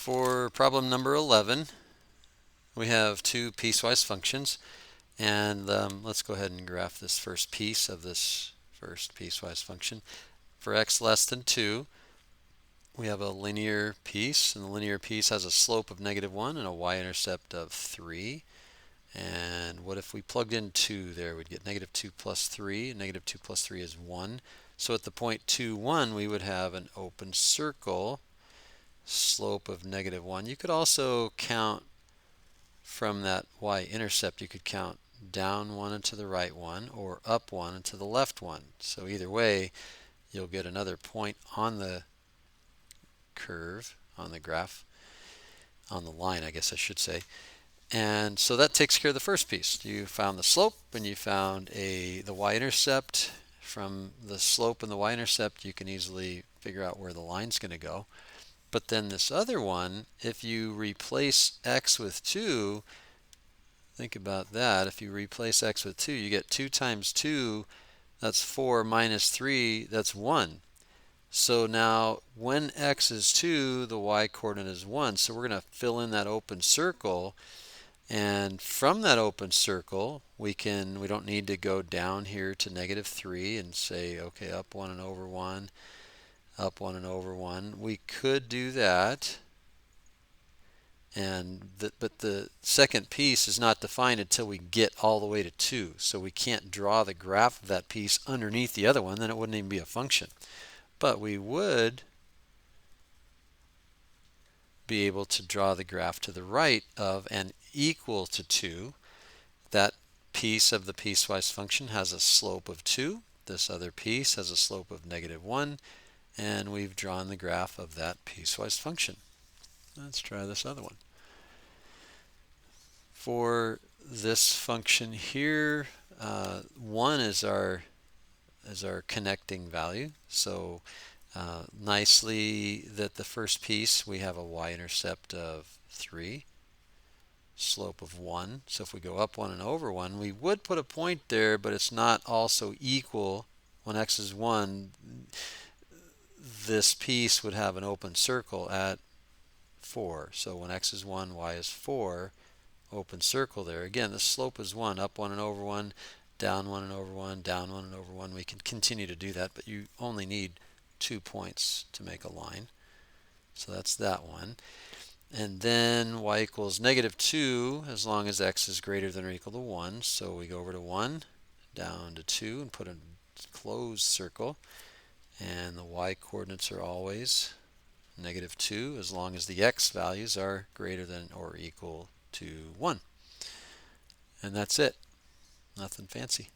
For problem number 11, we have two piecewise functions, and let's go ahead and graph this first piece of this first piecewise function. For x less than 2, we have a linear piece, and the linear piece has a slope of -1 and a y-intercept of 3. And what if we plugged in 2 there? We'd get -2 plus 3, and -2 plus 3 is 1. So at the point 2, 1, we would have an open circle, slope of -1. You could also count from that y-intercept, you could count down 1 and to the right 1, or up 1 and to the left 1. So either way, you'll get another point on the curve, on the graph, on the line, I guess I should say. And so that takes care of the first piece. You found the slope and you found the y-intercept. From the slope and the y-intercept, you can easily figure out where the line's going to go. But then this other one, if you replace x with 2, think about that. If you replace x with 2, you get 2 times 2, that's 4, minus 3, that's 1. So now when x is 2, the y-coordinate is 1. So we're going to fill in that open circle. And from that open circle, we don't need to go down here to -3 and say, okay, up 1 and over 1, up 1 and over 1. We could do that, but the second piece is not defined until we get all the way to 2. So we can't draw the graph of that piece underneath the other one, then it wouldn't even be a function. But we would be able to draw the graph to the right of and equal to 2. That piece of the piecewise function has a slope of 2. This other piece has a slope of -1. And we've drawn the graph of that piecewise function. Let's try this other one. For this function here, 1 is our connecting value. So nicely that the first piece, we have a y-intercept of 3, slope of 1. So if we go up 1 and over 1, we would put a point there, but it's not also equal. When x is 1, this piece would have an open circle at 4. So when x is 1, y is 4, open circle there. Again, the slope is 1, up 1 and over 1, down 1 and over 1, down 1 and over 1. We can continue to do that, but you only need 2 points to make a line. So that's that one. And then y equals -2 as long as x is greater than or equal to 1. So we go over to 1, down to 2, and put a closed circle. And the y-coordinates are always -2 as long as the x values are greater than or equal to 1. And that's it. Nothing fancy.